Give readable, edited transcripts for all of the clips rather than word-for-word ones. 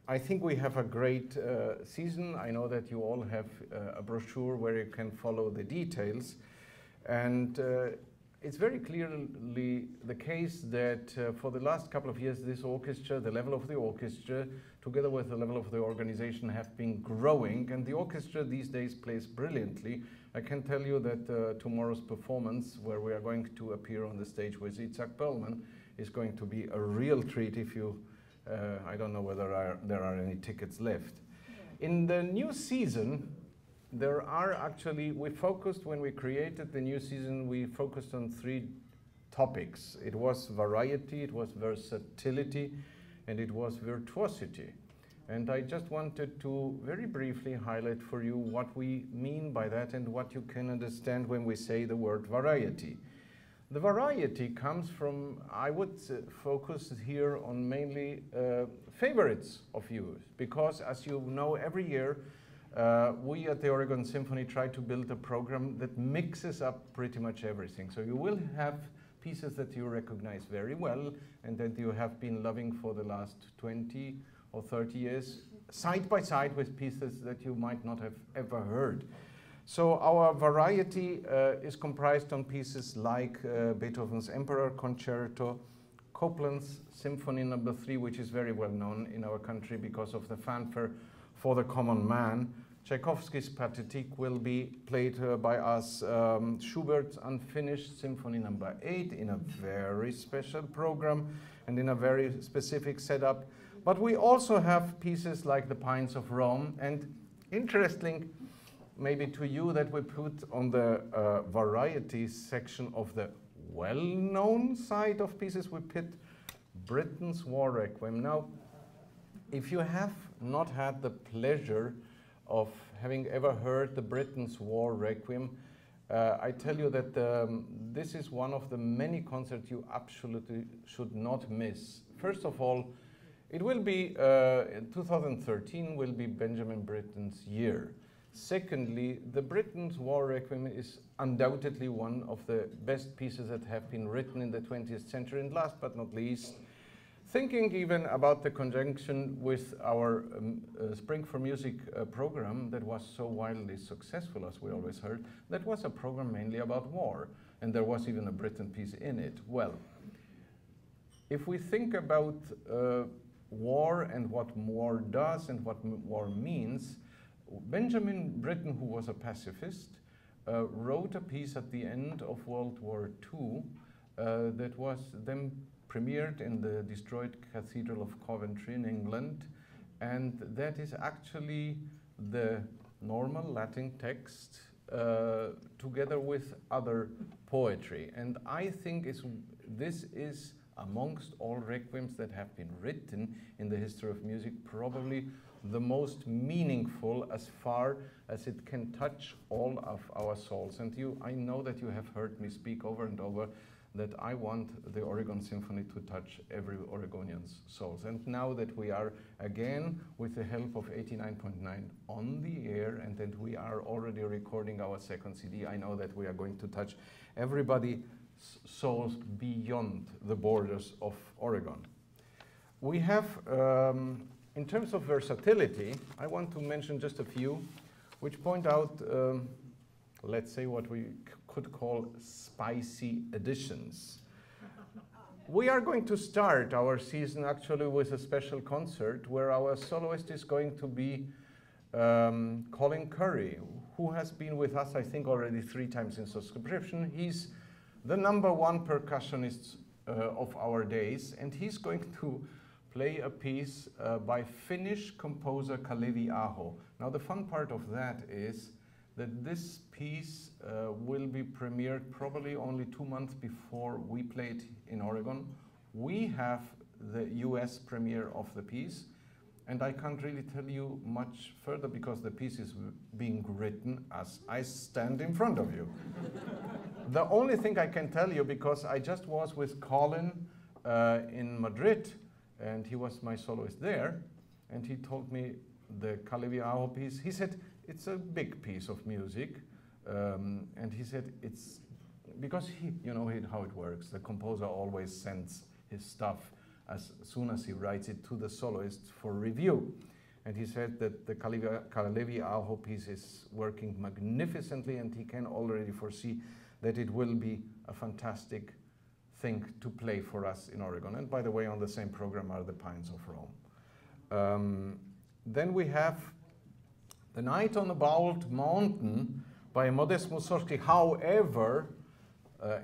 I think we have a great season. I know that you all have a brochure where you can follow the details. And it's very clearly the case that for the last couple of years, this orchestra, the level of the orchestra, together with the level of the organization, have been growing. And the orchestra these days plays brilliantly. I can tell you that tomorrow's performance, where we are going to appear on the stage with Itzhak Perlman, is going to be a real treat if you I don't know whether there are any tickets left. In the new season, there are actually, when we created the new season, we focused on 3 topics. It was variety, it was versatility, and it was virtuosity. And I just wanted to very briefly highlight for you what we mean by that and what you can understand when we say the word variety. The variety comes from, I would focus here on mainly favorites of yours, because as you know, every year we at the Oregon Symphony try to build a program that mixes up pretty much everything. So you will have pieces that you recognize very well and that you have been loving for the last 20 or 30 years, side by side with pieces that you might not have ever heard. So our variety is comprised on pieces like Beethoven's Emperor Concerto, Copland's Symphony No. 3, which is very well known in our country because of the fanfare for the common man. Tchaikovsky's Pathetique will be played by us. Schubert's Unfinished Symphony No. 8 in a very special program and in a very specific setup. But we also have pieces like The Pines of Rome, and interesting, maybe to you, that we put on the variety section of the well-known side of pieces, we put Britain's War Requiem. Now, if you have not had the pleasure of having ever heard the Britain's War Requiem, I tell you that this is one of the many concerts you absolutely should not miss. First of all, it will be, 2013 will be Benjamin Britten's year. Secondly, the Britain's War Requiem is undoubtedly one of the best pieces that have been written in the 20th century. And last but not least, thinking even about the conjunction with our Spring for Music program that was so wildly successful, as we always heard, that was a program mainly about war. And there was even a Britain piece in it. Well, if we think about war and what war does and what war means, Benjamin Britten, who was a pacifist, wrote a piece at the end of World War II that was then premiered in the destroyed Cathedral of Coventry in England, and that is actually the normal Latin text together with other poetry. And I think this is, amongst all requiems that have been written in the history of music, probably the most meaningful as far as it can touch all of our souls. And I know that you have heard me speak over and over that I want the Oregon Symphony to touch every Oregonian's souls. And now that we are again, with the help of 89.9 on the air, and that we are already recording our 2nd CD, I know that we are going to touch everybody's souls beyond the borders of Oregon. We have, in terms of versatility, I want to mention just a few which point out, let's say, what we could call spicy additions. We are going to start our season actually with a special concert where our soloist is going to be Colin Curry, who has been with us, I think, already 3 times in subscription. He's the #1 percussionist of our days, and he's going to play a piece by Finnish composer Kalevi Aho. Now, the fun part of that is that this piece will be premiered probably only 2 months before we play it in Oregon. We have the US premiere of the piece, and I can't really tell you much further because the piece is being written as I stand in front of you. The only thing I can tell you, because I just was with Colin in Madrid, and he was my soloist there, and he told me the Kalevi Aho piece, he said, it's a big piece of music, and he said it's, because you know how it works, the composer always sends his stuff as soon as he writes it to the soloists for review. And he said that the Kalevi Aho piece is working magnificently, and he can already foresee that it will be a fantastic thing to play for us in Oregon. And by the way, on the same program are the Pines of Rome. Then we have The Night on the Bald Mountain by Modest Mussorgsky. However,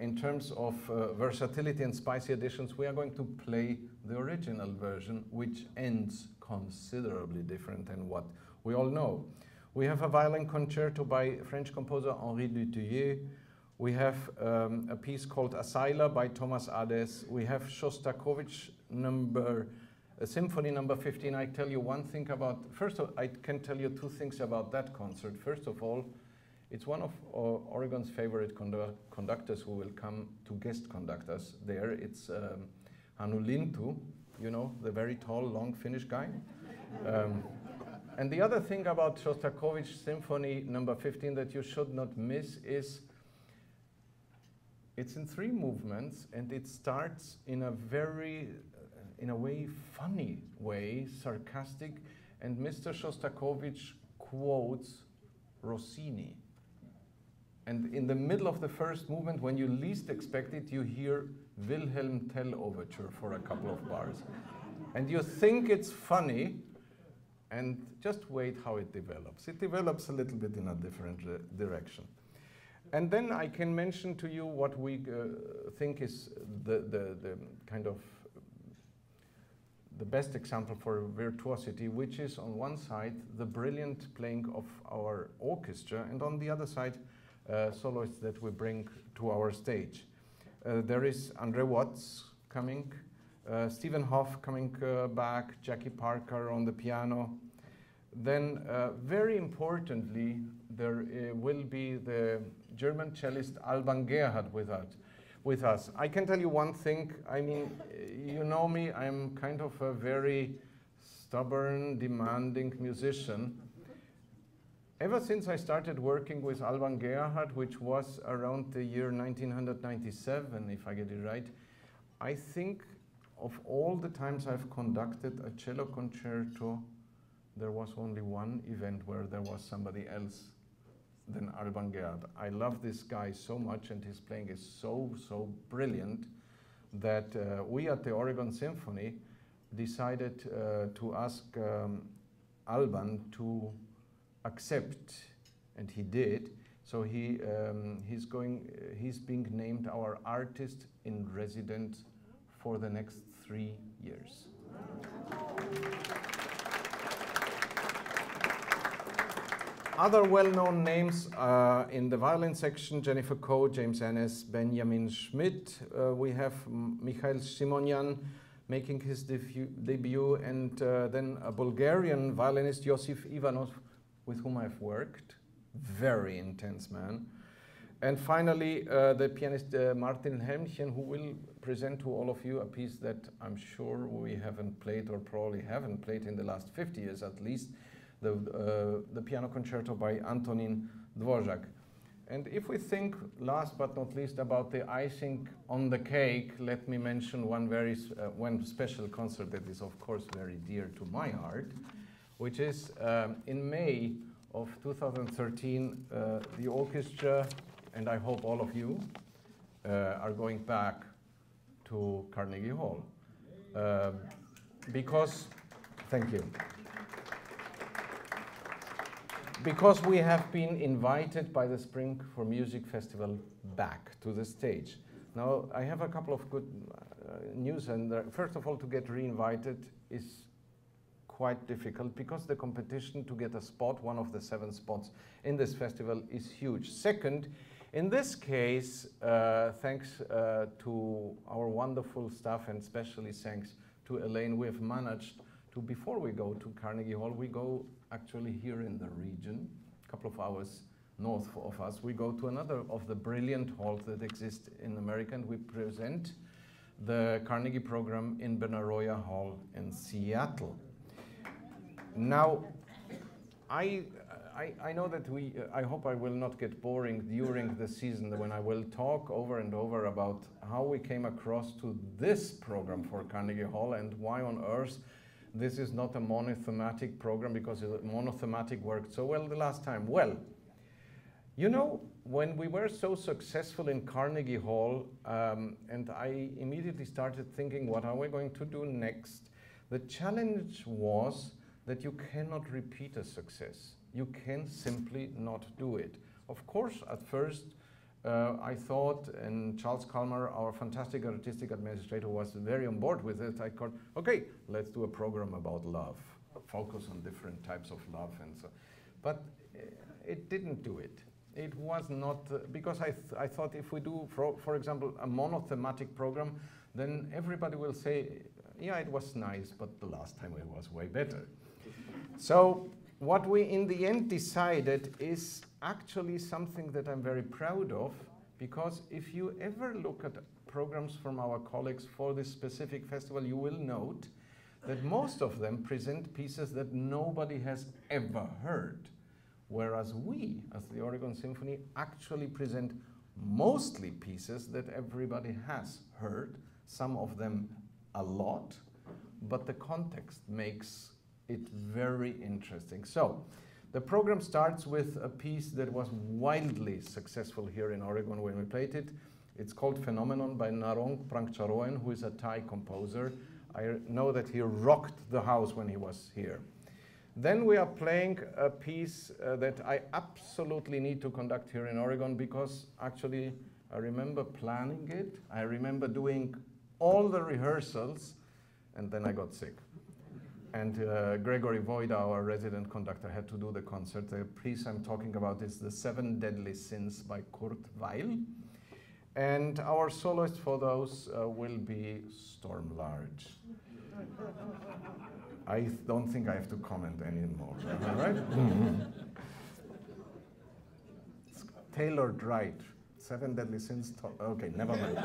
in terms of versatility and spicy additions, we are going to play the original version, which ends considerably different than what we all know. We have a violin concerto by French composer Henri Dutilleux. We have a piece called Asyla by Thomas Ades. We have Shostakovich Symphony number 15. I tell you one thing about, first of all, I can tell you two things about that concert. First of all, it's one of Oregon's favorite conductors who will come to guest conduct us there. It's Hannu Lintu, you know, the very tall, long Finnish guy. And the other thing about Shostakovich Symphony number 15 that you should not miss is it's in 3 movements, and it starts in a very, in a way, funny way, sarcastic, and Mr. Shostakovich quotes Rossini. And in the middle of the first movement, when you least expect it, you hear Wilhelm Tell Overture for a couple of bars. And you think it's funny, and just wait how it develops. It develops a little bit in a different direction. And then I can mention to you what we think is the kind of the best example for virtuosity, which is on one side the brilliant playing of our orchestra, and on the other side soloists that we bring to our stage. There is Andre Watts coming, Stephen Hoff coming back, Jackie Parker on the piano. Then very importantly, there will be the German cellist Alban Gerhard with us. I can tell you one thing, I mean, you know me, I'm kind of a very stubborn, demanding musician. Ever since I started working with Alban Gerhard, which was around the year 1997, if I get it right, I think of all the times I've conducted a cello concerto, there was only one event where there was somebody else than Alban Gerhard. I love this guy so much, and his playing is so brilliant that we at the Oregon Symphony decided to ask Alban to accept, and he did. So he's being named our artist in residence for the next 3 years. Other well-known names in the violin section: Jennifer Coe, James Ennis, Benjamin Schmidt. We have Mikhail Simonyan making his debut, and then a Bulgarian violinist, Josif Ivanov, with whom I've worked. Very intense man. And finally, the pianist Martin Helmchen, who will present to all of you a piece that I'm sure we haven't played, or probably haven't played in the last 50 years at least, the piano concerto by Antonin Dvorak. And if we think, last but not least, about the icing on the cake, let me mention one special concert that is, of course, very dear to my heart, which is in May of 2013, the orchestra, and I hope all of you, are going back to Carnegie Hall. Thank you. Because we have been invited by the Spring for Music Festival back to the stage. Now, I have a couple of good news, and first of all, to get re-invited is quite difficult because the competition to get a spot, one of the 7 spots in this festival, is huge. Second, in this case, thanks to our wonderful staff, and especially thanks to Elaine, we have managed to, before we go to Carnegie Hall, we go actually here in the region, a couple of hours north of us, we go to another of the brilliant halls that exist in America, and we present the Carnegie program in Benaroya Hall in Seattle. Now, I I know that I hope I will not get boring during the season when I will talk over and over about how we came across to this program for Carnegie Hall and why on earth this is not a monothematic program, because monothematic worked so well the last time. Well, you know, when we were so successful in Carnegie Hall, and I immediately started thinking, what are we going to do next? The challenge was that you cannot repeat a success. You can simply not do it. Of course, at first, I thought, and Charles Kalmar, our fantastic artistic administrator, was very on board with it. I thought, okay, let's do a program about love, focus on different types of love and so. But it didn't do it. It was not, because I thought if we do, for example, a monothematic program, then everybody will say, yeah, it was nice, but the last time it was way better. So what we in the end decided is actually something that I'm very proud of, because if you ever look at programs from our colleagues for this specific festival, you will note that most of them present pieces that nobody has ever heard. Whereas we, as the Oregon Symphony, actually present mostly pieces that everybody has heard, some of them a lot, but the context makes it very interesting. So, the program starts with a piece that was wildly successful here in Oregon when we played it. It's called Phenomenon by Narong Prangcharoen, who is a Thai composer. I know that he rocked the house when he was here. Then we are playing a piece that I absolutely need to conduct here in Oregon, because actually I remember planning it, I remember doing all the rehearsals, and then I got sick. And Gregory Voida, our resident conductor, had to do the concert. The piece I'm talking about is The Seven Deadly Sins by Kurt Weill. And our soloist for those will be Storm Large. I don't think I have to comment anymore, all right? It's tailored right. Seven Deadly Sins, okay, never mind.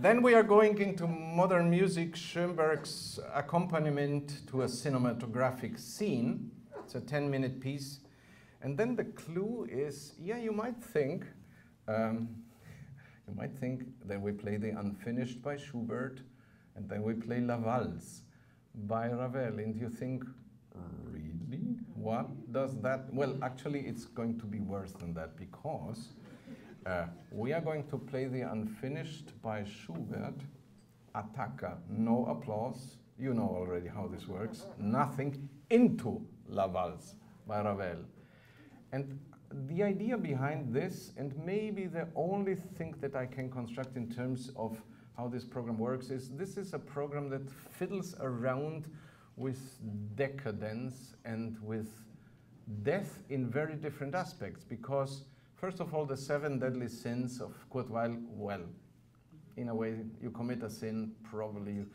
Then we are going into modern music, Schoenberg's accompaniment to a cinematographic scene. It's a 10-minute piece. And then the clue is, yeah, you might think that we play the Unfinished by Schubert, and then we play La Valse by Ravel. And you think, really? What does that? Well, actually, it's going to be worse than that, because we are going to play the Unfinished by Schubert, attacca, no applause. You know already how this works. Nothing, into La Valse by Ravel. And the idea behind this, and maybe the only thing that I can construct in terms of how this program works, is this is a program that fiddles around with decadence and with death in very different aspects, because first of all, the Seven Deadly Sins of Kurt Weill, well, in a way, you commit a sin, probably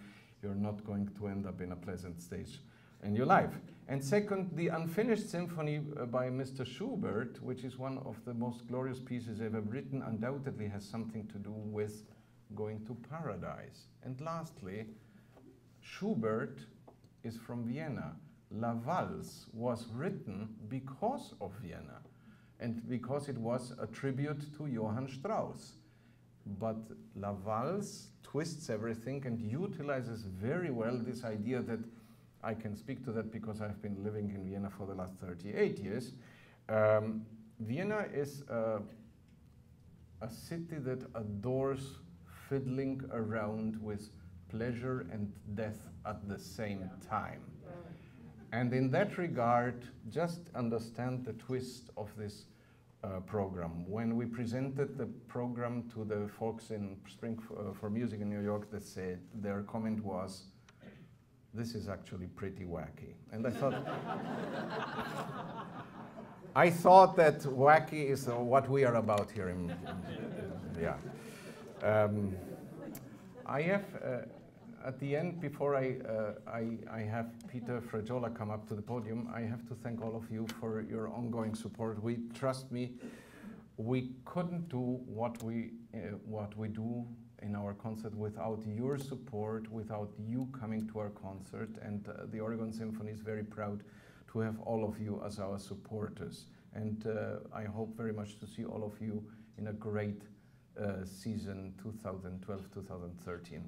you're not going to end up in a pleasant stage in your life. And second, the Unfinished Symphony by Mr. Schubert, which is one of the most glorious pieces ever written, undoubtedly has something to do with going to paradise. And lastly, Schubert is from Vienna. La Valse was written because of Vienna, and because it was a tribute to Johann Strauss. But La Valse twists everything and utilizes very well this idea that I can speak to that because I've been living in Vienna for the last 38 years. Vienna is a city that adores fiddling around with pleasure and death at the same time. And in that regard, just understand the twist of this program. When we presented the program to the folks in Spring for Music in New York, they said, their comment was, this is actually pretty wacky. And I thought that wacky is what we are about here in yeah. I have, at the end, before I have Peter Frajola come up to the podium, I have to thank all of you for your ongoing support. Trust me, we couldn't do what we do in our concert without your support, without you coming to our concert. And the Oregon Symphony is very proud to have all of you as our supporters. And I hope very much to see all of you in a great season 2012-2013.